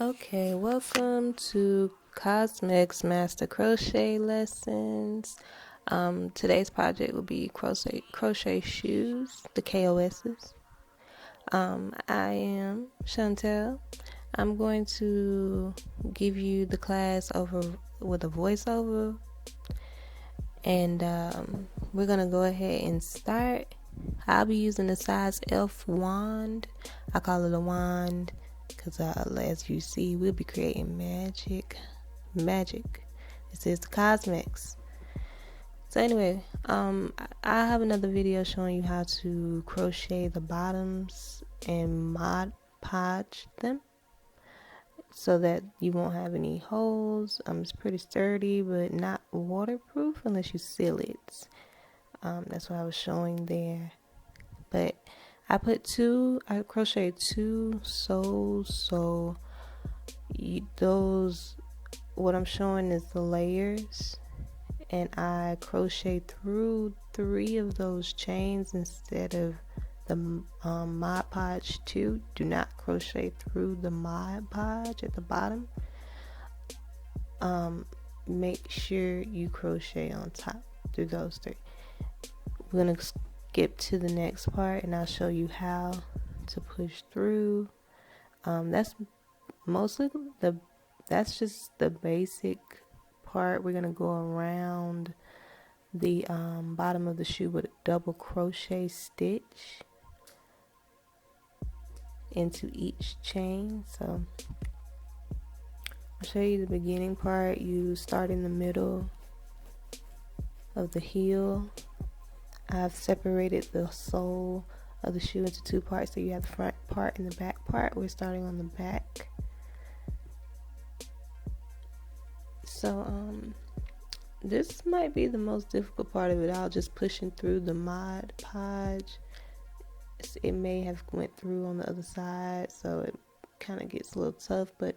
Okay, welcome to Cosmetics Master Crochet Lessons. Today's project will be crochet shoes, the K.O.S's. I am Chantel. I'm going to give you the class over with a voiceover, and we're going to go ahead and start. I'll be using the size F wand. I call it a wand because as you see, we'll be creating magic. This is the cosmetics. So anyway, I have another video showing you how to crochet the bottoms and Mod Podge them so that you won't have any holes. It's pretty sturdy but not waterproof unless you seal it. That's what I was showing there. But I crocheted two soles, so what I'm showing is the layers, and I crochet through 3 of those chains instead of the Mod Podge 2. Do not crochet through the Mod Podge at the bottom. Make sure you crochet on top through those 3. We're going to skip to the next part and I'll show you how to push through. That's just the basic part. We're going to go around the bottom of the shoe with a double crochet stitch into each chain. So I'll show you the beginning part. You start in the middle of the heel. I've separated the sole of the shoe into 2 parts, so you have the front part and the back part. We're starting on the back. So this might be the most difficult part of it all, just pushing through the Mod Podge. It may have went through on the other side, so it kind of gets a little tough, but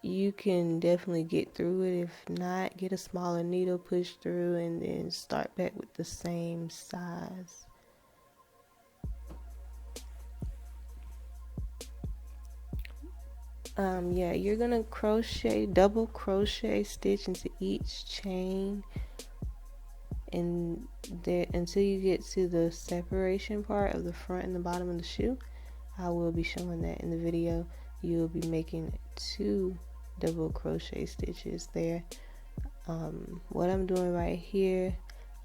you can definitely get through it. If not, get a smaller needle, push through, and then start back with the same size. You're gonna double crochet stitch into each chain, and there until you get to the separation part of the front and the bottom of the shoe. I will be showing that in the video. You'll be making 2 double crochet stitches there. What I'm doing right here,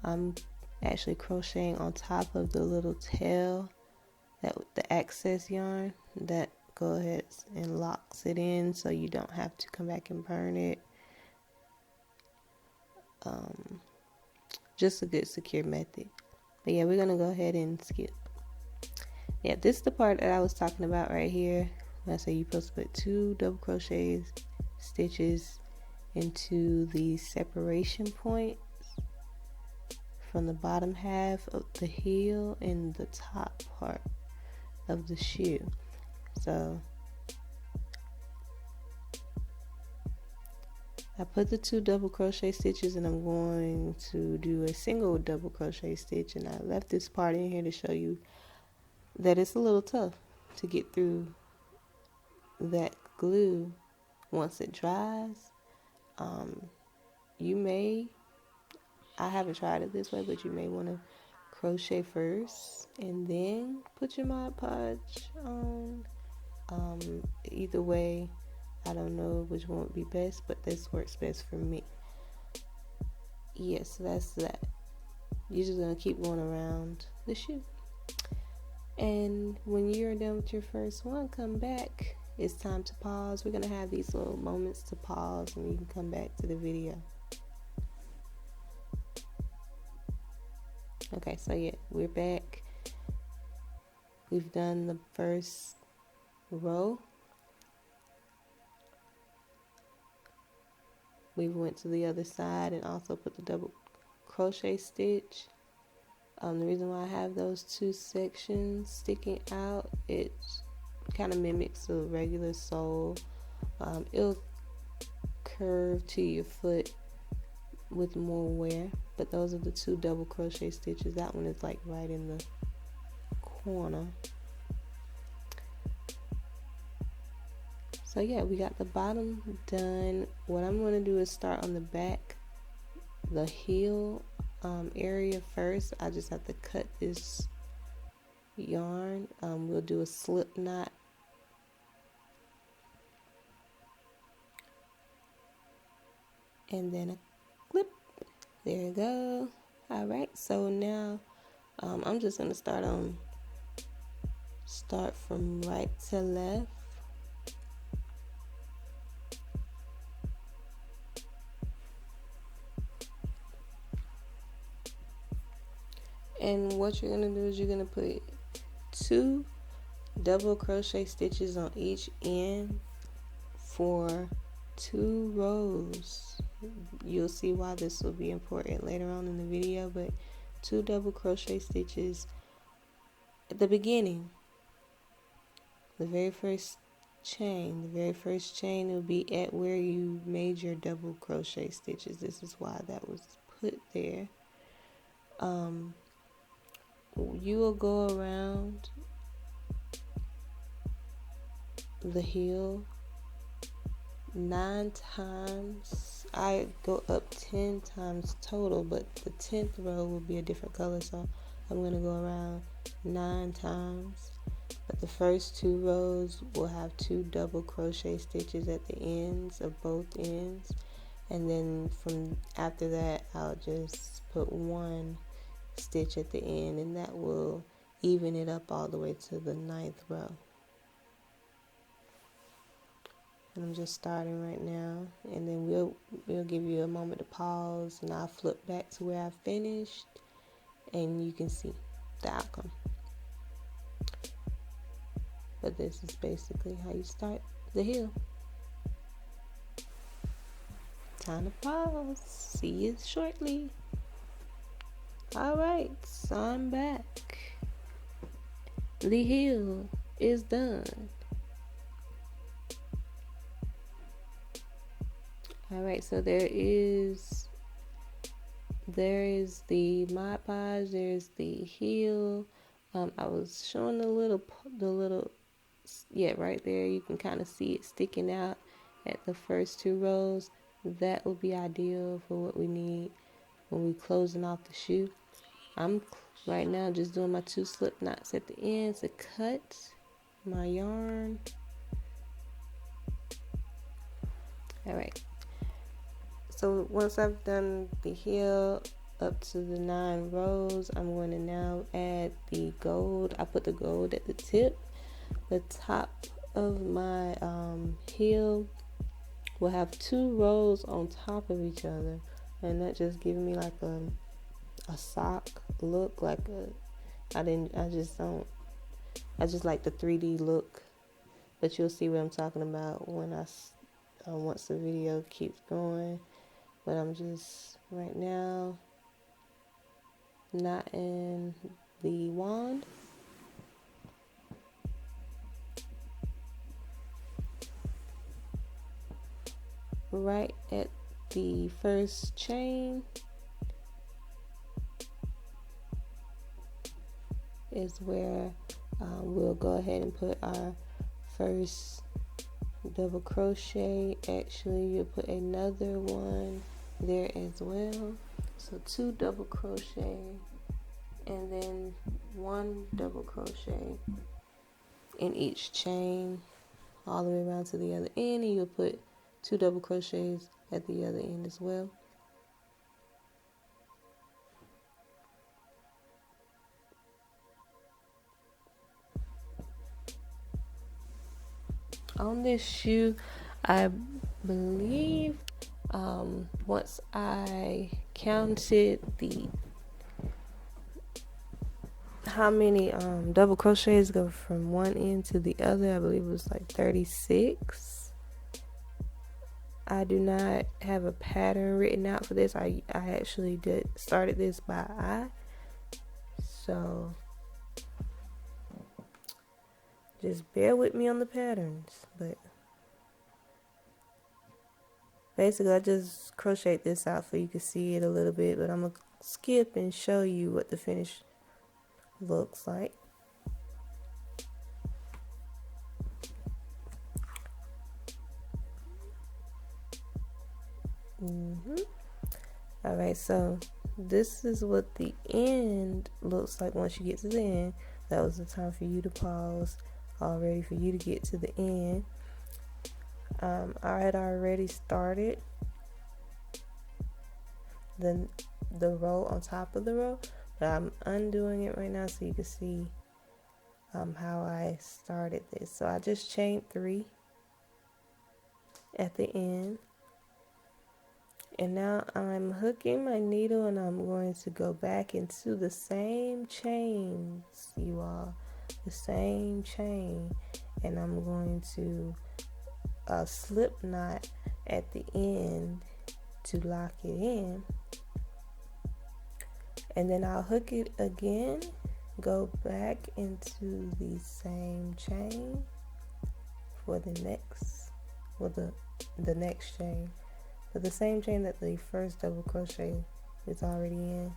I'm actually crocheting on top of the little tail, the excess yarn that go ahead and locks it in, so you don't have to come back and burn it. Just a good secure method. But yeah, we're gonna go ahead and skip. Yeah, this is the part that I was talking about right here. When I say you're supposed to put 2 double crochet stitches into the separation points from the bottom half of the heel and the top part of the shoe. So I put the 2 double crochet stitches, and I'm going to do a single double crochet stitch, and I left this part in here to show you that it's a little tough to get through that glue once it dries. I haven't tried it this way, but you may want to crochet first and then put your Mod Podge on. Either way, I don't know which one would be best, but this works best for me. Yes, so that's that. You're just gonna keep going around the shoe, and when you're done with your first one, come back. It's time to pause. We're gonna have these little moments to pause, and you can come back to the video. Okay, so yeah, we're back. We've done the first row. We went to the other side and also put the double crochet stitch. The reason why I have those 2 sections sticking out, it kind of mimics a regular sole. It'll curve to your foot with more wear, but those are the 2 double crochet stitches. That one is like right in the corner. So yeah, we got the bottom done. What I'm going to do is start on the back, the heel area first. I just have to cut this yarn. We'll do a slip knot, and then a clip. There you go. All right, so now I'm just going to start from right to left. And what you're going to do is you're going to put 2 double crochet stitches on each end for 2 rows. You'll see why this will be important later on in the video, but 2 double crochet stitches at the beginning. The very first chain will be at where you made your double crochet stitches. This is why that was put there. You will go around the heel 9 times. I go up 10 times total, but the 10th row will be a different color, so I'm going to go around 9 times. But the first 2 rows will have 2 double crochet stitches at the ends of both ends, and then from after that I'll just put 1 stitch at the end, and that will even it up all the way to the 9th row. And I'm just starting right now, and then we'll give you a moment to pause, and I'll flip back to where I finished, and you can see the outcome. But this is basically how you start the heel. Time to pause. See you shortly. Alright, so I'm back. The heel is done. Alright, so there is the Mod Podge, there's the heel. I was showing the little right there, you can kind of see it sticking out at the first 2 rows. That will be ideal for what we need when we're closing off the shoe. I'm right now just doing my 2 slip knots at the end to cut my yarn. Alright, so once I've done the heel up to the 9 rows, I'm going to now add the gold. I put the gold at the tip. The top of my heel will have 2 rows on top of each other, and that just gives me like a sock look, like I just like the 3D look, but you'll see what I'm talking about when once the video keeps going. But I'm just right now knotting the wand. Right at the first chain is where we'll go ahead and put our first double crochet. Actually, you'll put another one there as well. So 2 double crochet and then 1 double crochet in each chain all the way around to the other end, and you'll put 2 double crochets at the other end as well. On this shoe, I believe once I counted how many double crochets go from one end to the other, I believe it was like 36. I do not have a pattern written out for this. I actually started this by eye, so just bear with me on the patterns. But basically, I just crocheted this out so you can see it a little bit, but I'm gonna skip and show you what the finish looks like. All right, so this is what the end looks like once you get to the end. That was the time for you to pause, all ready for you to get to the end. I had already started the row on top of the row, but I'm undoing it right now so you can see how I started this. So I just chained 3 at the end, and now I'm hooking my needle and I'm going to go back into the same chains, you all, the same chain, and I'm going to slip knot at the end to lock it in, and then I'll hook it again, go back into the same chain for the next, well, the next chain, for the same chain that the first double crochet is already in,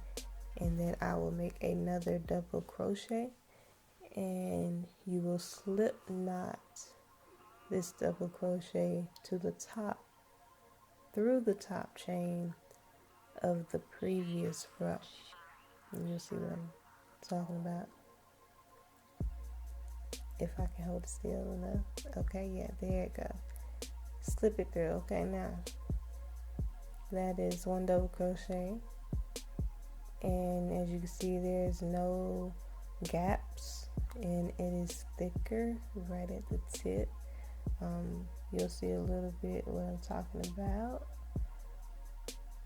and then I will make another double crochet, and you will slip knot this double crochet to the top, through the top chain of the previous row, and you'll see what I'm talking about. If I can hold it still enough. Okay, yeah, there it goes. Slip it through. Okay, now that is 1 double crochet, and as you can see, there's no gaps, and it is thicker right at the tip. You'll see a little bit what I'm talking about.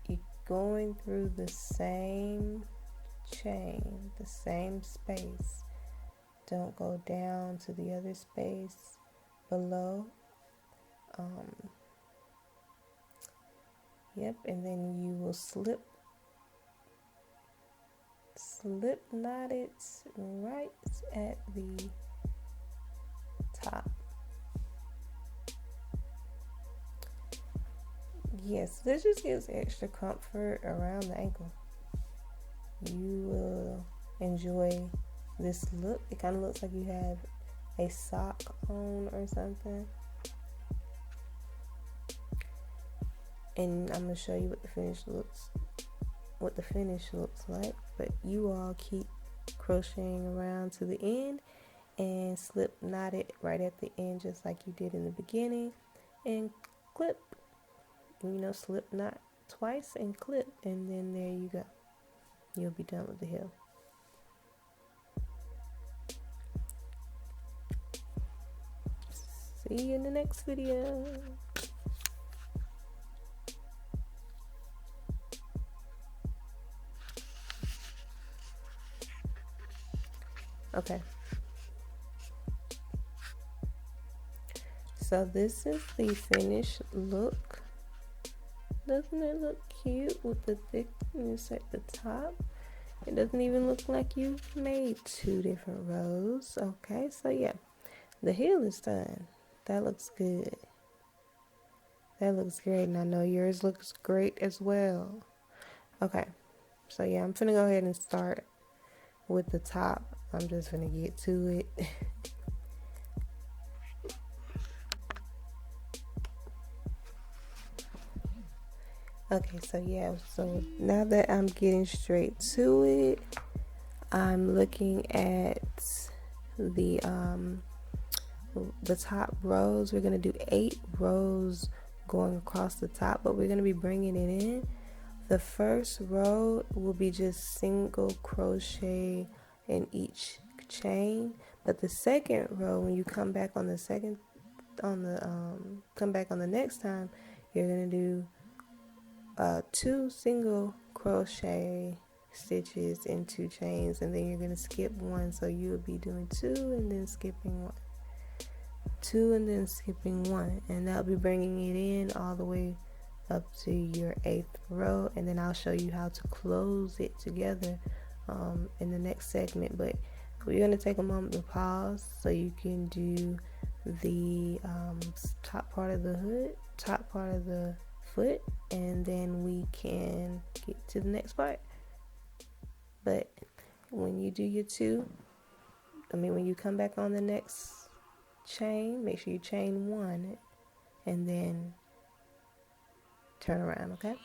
You're going through the same chain, the same space. Don't go down to the other space below. Yep, and then you will slip knot it right at the top. Yes, this just gives extra comfort around the ankle. You will enjoy this look. It kind of looks like you have a sock on or something. And I'm gonna show you what the finish looks like. But you all keep crocheting around to the end and slip knot it right at the end, just like you did in the beginning, and clip. Slip knot twice and clip, and then there you go. You'll be done with the heel. See you in the next video. Okay. So this is the finished look. Doesn't it look cute with the thickness at the top? It doesn't even look like you made 2 different rows. Okay, so yeah, the heel is done. That looks good. That looks great, and I know yours looks great as well. Okay, so yeah, I'm finna go ahead and start with the top. I'm just finna get to it. Okay, so yeah, so now that I'm getting straight to it, I'm looking at the top rows. We're gonna do 8 rows going across the top, but we're gonna be bringing it in. The first row will be just single crochet in each chain, but the second row, when you come back on the next time, you're gonna do 2 single crochet stitches in 2 chains, and then you're gonna skip 1, so you'll be doing 2 and then skipping 1, 2 and then skipping 1, and that'll be bringing it in all the way up to your 8th row, and then I'll show you how to close it together in the next segment. But we're going to take a moment to pause so you can do the top part of the hood, top part of the foot, and then we can get to the next part. But when you do your when you come back on the next chain, make sure you chain 1 and then turn around, okay?